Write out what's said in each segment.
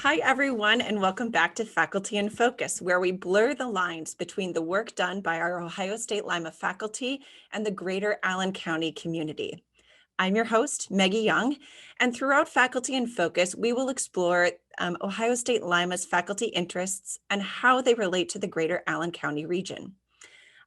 Hi, everyone, and welcome back to Faculty in Focus, where we blur the lines between the work done by our Ohio State Lima faculty and the greater Allen County community. I'm your host, Maggie Young, and throughout Faculty in Focus, we will explore Ohio State Lima's faculty interests and how they relate to the greater Allen County region.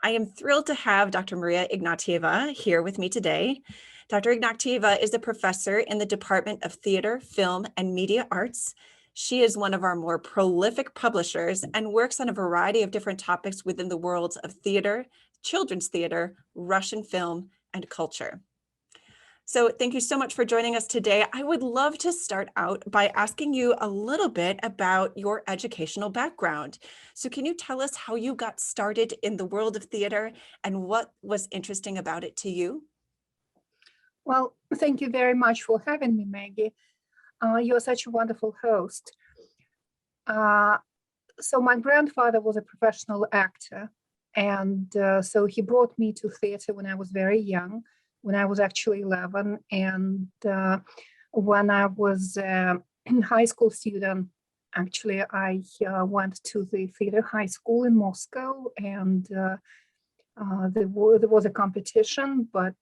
I am thrilled to have Dr. Maria Ignatieva here with me today. Dr. Ignatieva is a professor in the Department of Theater, Film, and Media Arts. She is one of our more prolific publishers and works on a variety of different topics within the worlds of theater, children's theater, Russian film, and culture. So thank you so much for joining us today. I would love to start out by asking you a little bit about your educational background. So can you tell us how you got started in the world of theater and what was interesting about it to you? Well, thank you very much for having me, Maggie. You're such a wonderful host. So my grandfather was a professional actor, and so he brought me to theater when I was very young, when I was actually 11. And when I was a high school student, actually, I went to the theater high school in Moscow, and there was a competition, but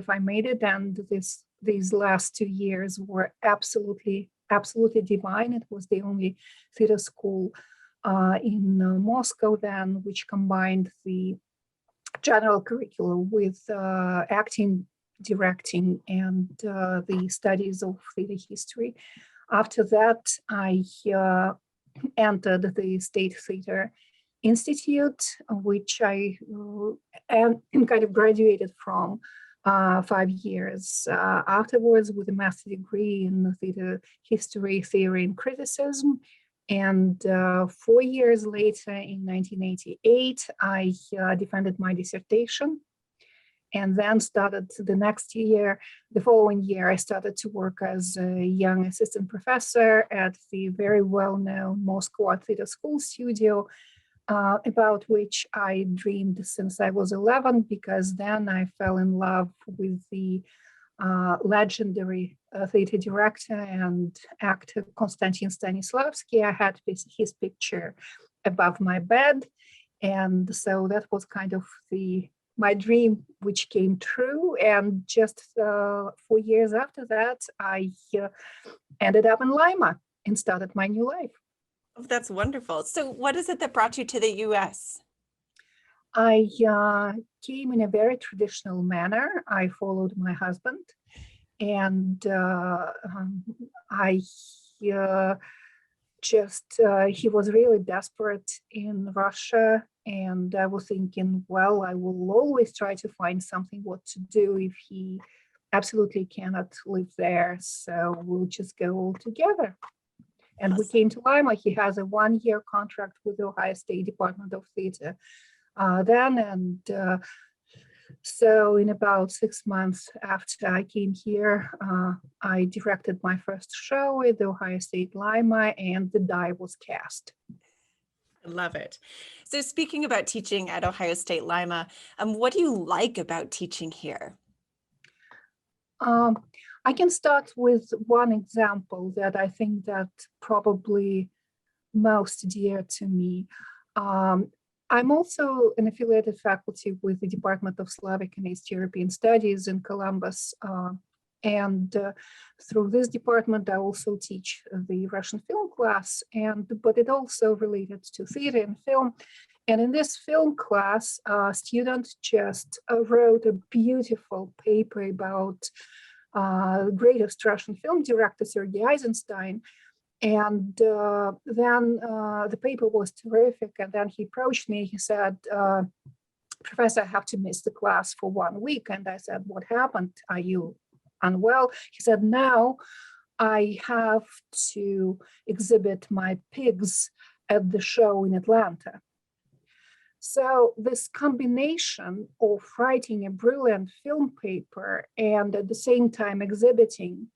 I made it, and these last 2 years were absolutely divine. It was the only theater school in Moscow then, which combined the general curriculum with acting, directing, and the studies of theater history. After that, I entered the State Theater Institute, which I graduated from 5 years afterwards with a master's degree in theater history, theory, and criticism. And 4 years later, in 1988, I defended my dissertation. And then started the following year, I started to work as a young assistant professor at the very well-known Moscow Art Theater School studio, about which I dreamed since I was 11, because then I fell in love with the legendary theater director and actor Konstantin Stanislavski. I had his picture above my bed, and so that was kind of my dream, which came true. And just 4 years after that, I ended up in Lima and started my new life. Oh, that's wonderful. So what is it that brought you to the U.S.? I came in a very traditional manner. I followed my husband, and he was really desperate in Russia. And I was thinking, well, I will always try to find something what to do if he absolutely cannot live there. So we'll just go all together. And we came to Lima. He has a 1-year contract with the Ohio State Department of Theater then. And so in about 6 months after I came here, I directed my first show at the Ohio State Lima, and the die was cast. I love it. So speaking about teaching at Ohio State Lima, what do you like about teaching here? I can start with one example that I think that probably most dear to me. I'm also an affiliated faculty with the Department of Slavic and East European Studies in Columbus. And through this department, I also teach the Russian film class, but it also related to theater and film. And in this film class, a student just wrote a beautiful paper about greatest Russian film director, Sergei Eisenstein. And then the paper was terrific. And then he approached me. He said, Professor, I have to miss the class for 1 week. And I said, what happened? Are you unwell? He said, no, I have to exhibit my pigs at the show in Atlanta. So this combination of writing a brilliant film paper and at the same time exhibiting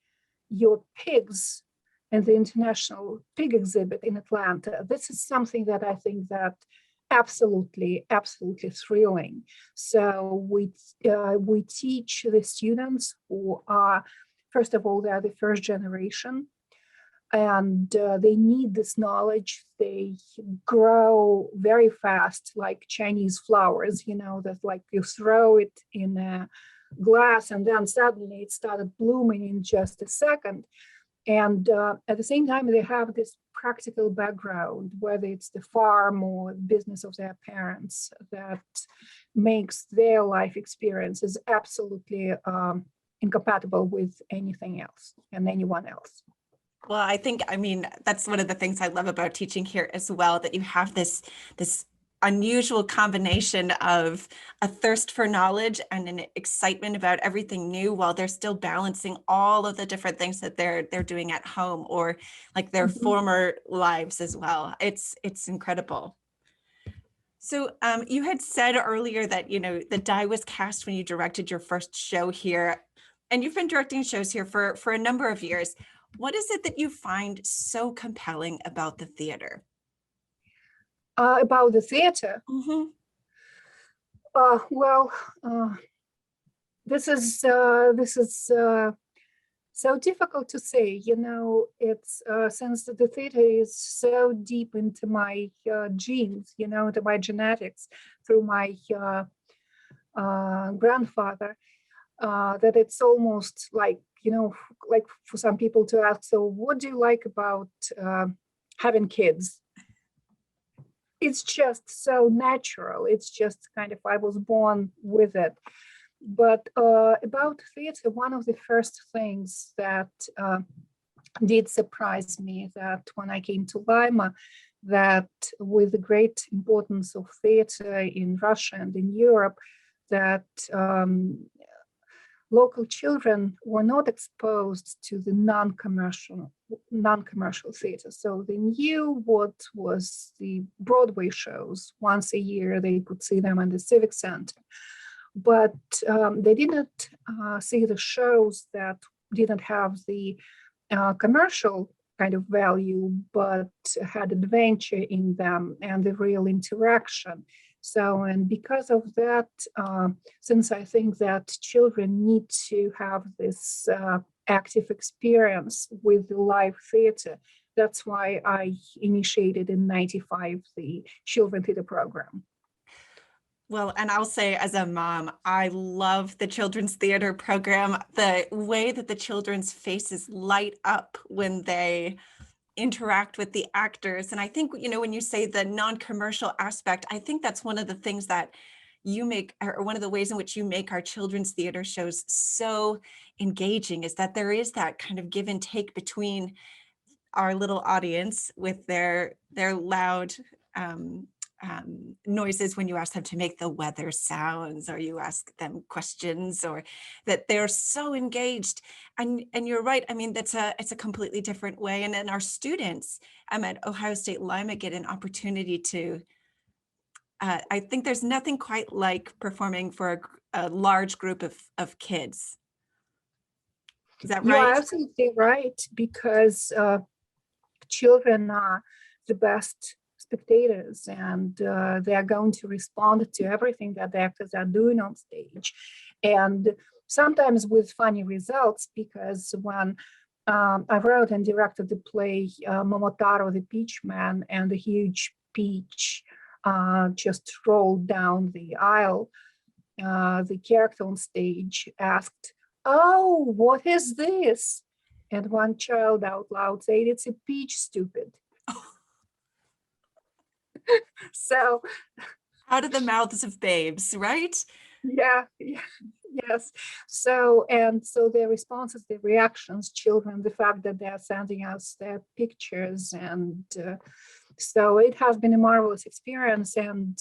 your pigs in the International Pig Exhibit in Atlanta, this is something that I think that absolutely thrilling. So we teach the students who are, first of all, they are the first generation and they need this knowledge. They grow very fast, like Chinese flowers, that like you throw it in a glass and then suddenly it started blooming in just a second. And at the same time, they have this practical background, whether it's the farm or business of their parents, that makes their life experiences absolutely incompatible with anything else and anyone else. Well, I mean, that's one of the things I love about teaching here as well, that you have this unusual combination of a thirst for knowledge and an excitement about everything new while they're still balancing all of the different things that they're doing at home or like their former lives as well. It's incredible. So you had said earlier that, the die was cast when you directed your first show here, and you've been directing shows here for a number of years. What is it that you find so compelling about the theater? About the theater, Mm-hmm. well, this is so difficult to say. It's since the theater is so deep into my genes, into my genetics through my grandfather, that it's almost like, like for some people to ask, so what do you like about having kids? It's just so natural. It's just kind of, I was born with it. But about theater, one of the first things that did surprise me, that when I came to Lima, that with the great importance of theater in Russia and in Europe, that local children were not exposed to the non-commercial theater. So they knew what was the Broadway shows. Once a year, they could see them in the Civic Center. But they didn't see the shows that didn't have the commercial kind of value, but had adventure in them and the real interaction. So, and because of that, since I think that children need to have this active experience with the live theater, that's why I initiated in '95 the children theater program. Well, and I'll say as a mom, I love the children's theater program. The way that the children's faces light up when they interact with the actors. And I think, when you say the non-commercial aspect, I think that's one of the things that you make, or one of the ways in which you make our children's theater shows so engaging, is that there is that kind of give and take between our little audience with their loud noises when you ask them to make the weather sounds, or you ask them questions, or that they're so engaged. And you're right. I mean, it's a completely different way. And then our students at Ohio State Lima get an opportunity to, I think there's nothing quite like performing for a large group of kids. Is that You are right? absolutely right, because children are the best spectators, and they are going to respond to everything that the actors are doing on stage. And sometimes with funny results, because when I wrote and directed the play Momotaro the Peach Man, and the huge peach just rolled down the aisle, the character on stage asked, "Oh, what is this?" And one child out loud said, "It's a peach, stupid." So, Out of the mouths of babes, right? yeah, yes. So, and so their responses, their reactions, children, the fact that they're sending us their pictures. And so it has been a marvelous experience. And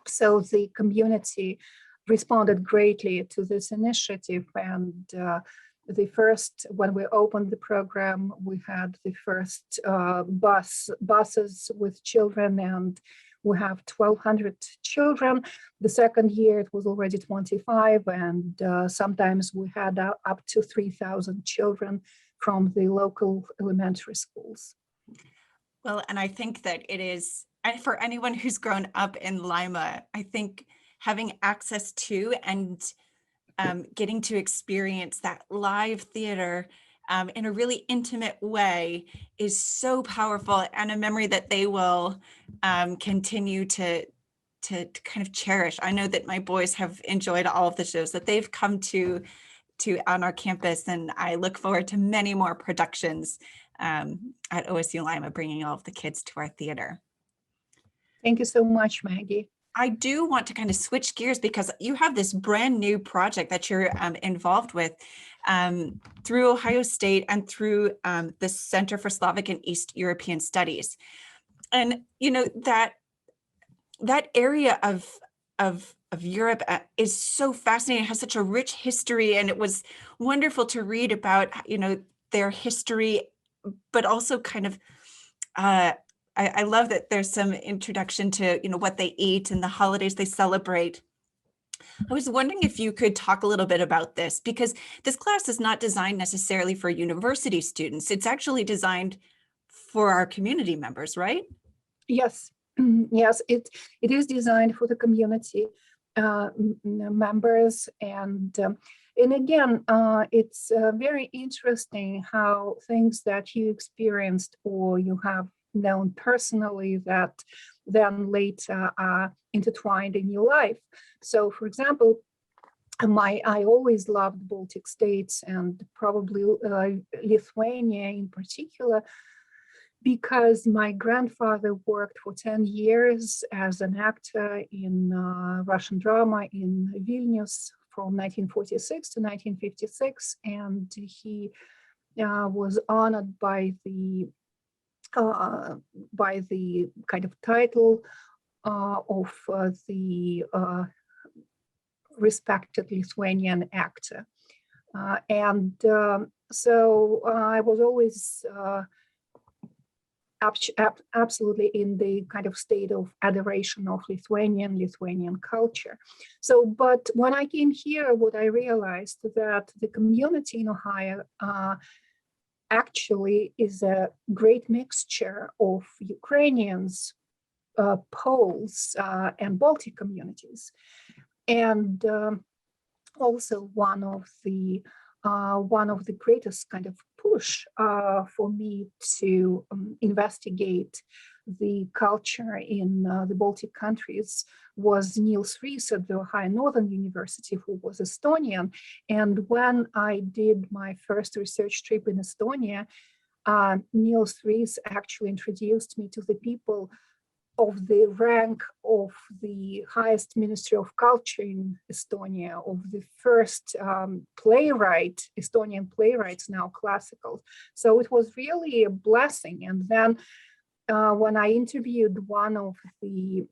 so the community responded greatly to this initiative. And when we opened the program, we had the first buses with children, and we have 1,200 children. The second year, it was already 25, and sometimes we had up to 3,000 children from the local elementary schools. Well, and I think that it is, and for anyone who's grown up in Lima, I think having access to and getting to experience that live theater in a really intimate way is so powerful, and a memory that they will continue to kind of cherish. I know that my boys have enjoyed all of the shows that they've come to on our campus, and I look forward to many more productions at OSU Lima, bringing all of the kids to our theater. Thank you so much, Maggie. I do want to kind of switch gears because you have this brand new project that you're involved with through Ohio State and through the Center for Slavic and East European Studies. And, you know, that area of Europe is so fascinating. It has such a rich history, and it was wonderful to read about, you know, their history, but also kind of, I love that there's some introduction to, you know, what they eat and the holidays they celebrate. I was wondering if you could talk a little bit about this, because this class is not designed necessarily for university students. It's actually designed for our community members, right? Yes, yes, it is designed for the community members, and again, it's very interesting how things that you experienced or you have known personally that then later are intertwined in your life. So, for example, I always loved Baltic states, and probably Lithuania in particular, because my grandfather worked for 10 years as an actor in Russian drama in Vilnius from 1946 to 1956, and he was honored by the kind of title of the respected Lithuanian actor. So I was always absolutely in the kind of state of adoration of Lithuanian culture. So, but when I came here, what I realized that the community in Ohio actually is a great mixture of Ukrainians, Poles, and Baltic communities. And also one of the greatest kind of push for me to investigate the culture in the Baltic countries was Niels Ries at the Ohio Northern University, who was Estonian. And when I did my first research trip in Estonia, Niels Ries actually introduced me to the people of the rank of the highest Ministry of Culture in Estonia, of the first playwright, Estonian playwrights, now classical. So it was really a blessing. And then when I interviewed one of the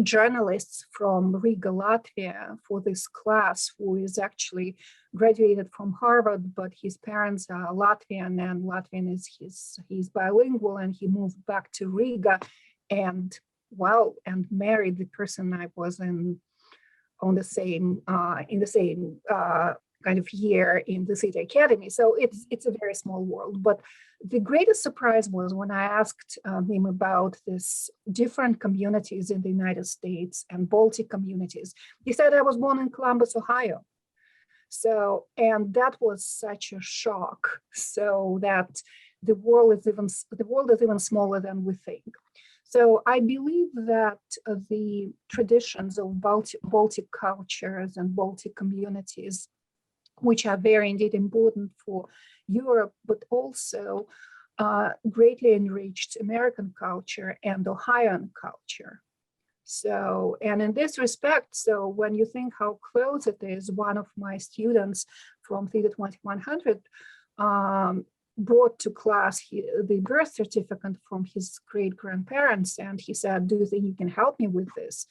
journalists from Riga, Latvia, for this class, who is actually graduated from Harvard, but his parents are Latvian, and Latvian is he's bilingual, and he moved back to Riga and married the person I was in the same kind of year in the City Academy. So it's a very small world. But the greatest surprise was when I asked him about this different communities in the United States and Baltic communities. He said, I was born in Columbus, Ohio. So, and that was such a shock. So that the world is even smaller than we think. So I believe that the traditions of Baltic cultures and Baltic communities, which are very indeed important for Europe, but also greatly enriched American culture and Ohioan culture. So, and in this respect, so when you think how close it is, one of my students from Theater 2100 brought to class the birth certificate from his great-grandparents, and he said, do you think you can help me with this?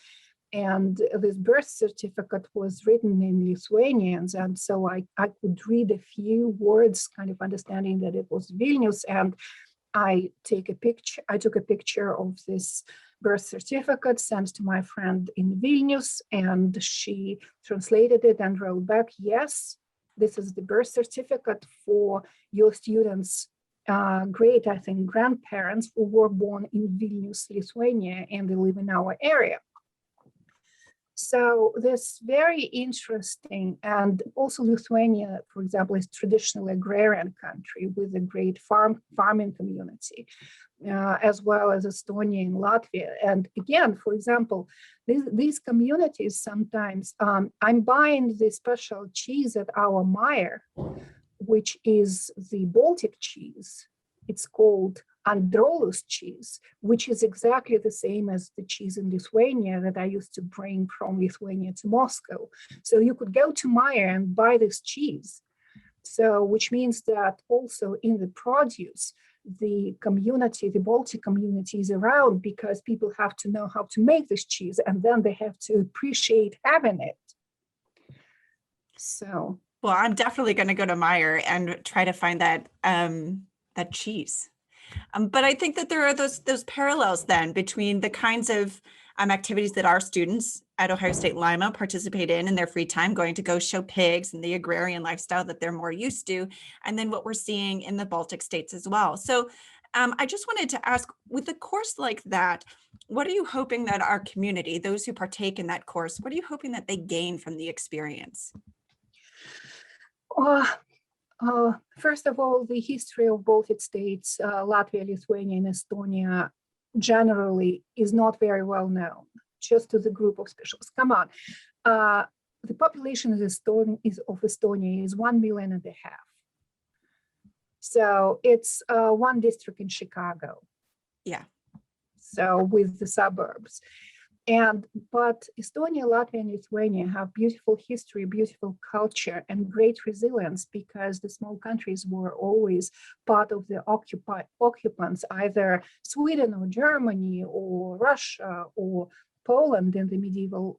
And this birth certificate was written in Lithuanians, and so I could read a few words, kind of understanding that it was Vilnius, and I took a picture of this birth certificate, sent to my friend in Vilnius, and she translated it and wrote back, yes, this is the birth certificate for your students' grandparents who were born in Vilnius, Lithuania, and they live in our area. So this very interesting, and also Lithuania, for example, is traditionally agrarian country with a great farming community, as well as Estonia and Latvia. And again, for example, these communities sometimes, I'm buying the special cheese at our Meyer, which is the Baltic cheese. It's called Androlus cheese, which is exactly the same as the cheese in Lithuania that I used to bring from Lithuania to Moscow. So you could go to Meyer and buy this cheese. So, which means that also in the produce, the community, the Baltic community is around because people have to know how to make this cheese and then they have to appreciate having it. So. Well, I'm definitely going to go to Meyer and try to find that that cheese. But I think that there are those parallels then between the kinds of activities that our students at Ohio State Lima participate in their free time, going to go show pigs and the agrarian lifestyle that they're more used to, and then what we're seeing in the Baltic states as well. So I just wanted to ask, with a course like that, what are you hoping that our community, those who partake in that course, what are you hoping that they gain from the experience? First of all, the history of Baltic states, Latvia, Lithuania, and Estonia generally is not very well known, just to the group of specialists. Come on. The population of Estonia is 1.5 million. So it's one district in Chicago. Yeah. So with the suburbs. But Estonia, Latvia, and Lithuania have beautiful history, beautiful culture, and great resilience because the small countries were always part of the occupants, either Sweden or Germany or Russia or Poland in the medieval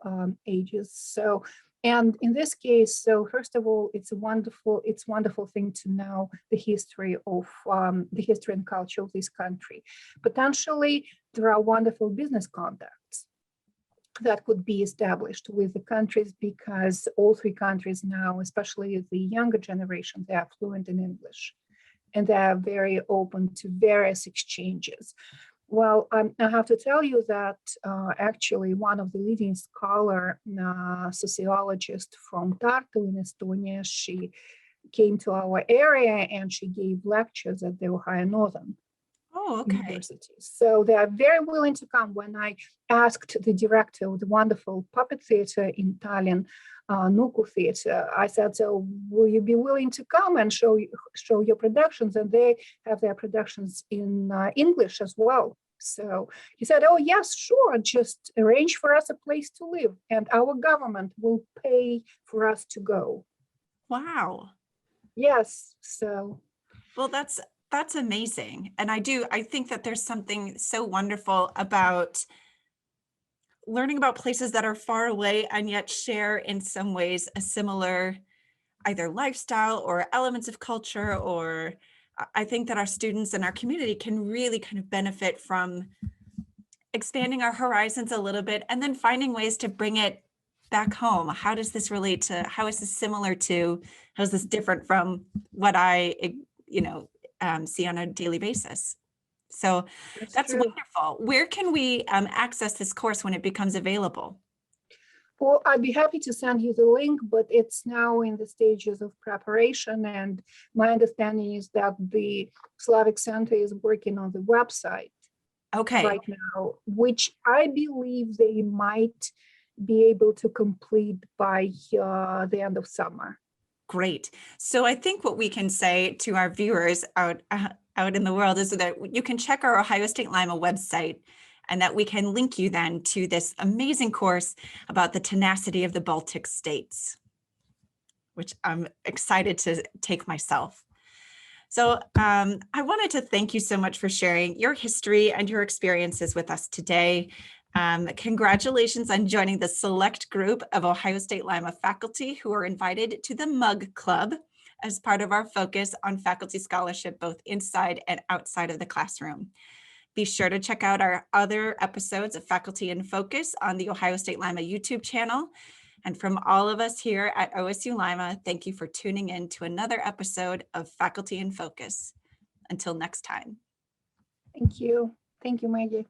ages. So, and in this case, so first of all, it's wonderful thing to know the history and culture of this country. Potentially, there are wonderful business contacts that could be established with the countries because all three countries now, especially the younger generation, they are fluent in English and they are very open to various exchanges. Well, I have to tell you that actually one of the leading sociologist from Tartu in Estonia, she came to our area and she gave lectures at the Ohio Northern universities. So they are very willing to come. When I asked the director of the wonderful puppet theater in Tallinn, Nuku Theater, I said, so will you be willing to come and show your productions? And they have their productions in English as well. So he said, oh, yes, sure, just arrange for us a place to live and our government will pay for us to go. Wow. Yes. So. Well, that's amazing. And I think that there's something so wonderful about learning about places that are far away and yet share in some ways a similar either lifestyle or elements of culture, or I think that our students and our community can really kind of benefit from expanding our horizons a little bit and then finding ways to bring it back home. How does this relate to, how is this similar to, how is this different from what I, see on a daily basis? So that's wonderful. Where can we access this course when it becomes available? Well, I'd be happy to send you the link, but it's now in the stages of preparation. And my understanding is that the Slavic Center is working on the website right now, which I believe they might be able to complete by the end of summer. Great. So I think what we can say to our viewers out in the world is that you can check our Ohio State Lima website and that we can link you then to this amazing course about the tenacity of the Baltic states, which I'm excited to take myself. So I wanted to thank you so much for sharing your history and your experiences with us today. Congratulations on joining the select group of Ohio State Lima faculty who are invited to the Mug Club as part of our focus on faculty scholarship, both inside and outside of the classroom. Be sure to check out our other episodes of Faculty in Focus on the Ohio State Lima YouTube channel. And from all of us here at OSU Lima, thank you for tuning in to another episode of Faculty in Focus. Until next time. Thank you. Thank you, Maggie.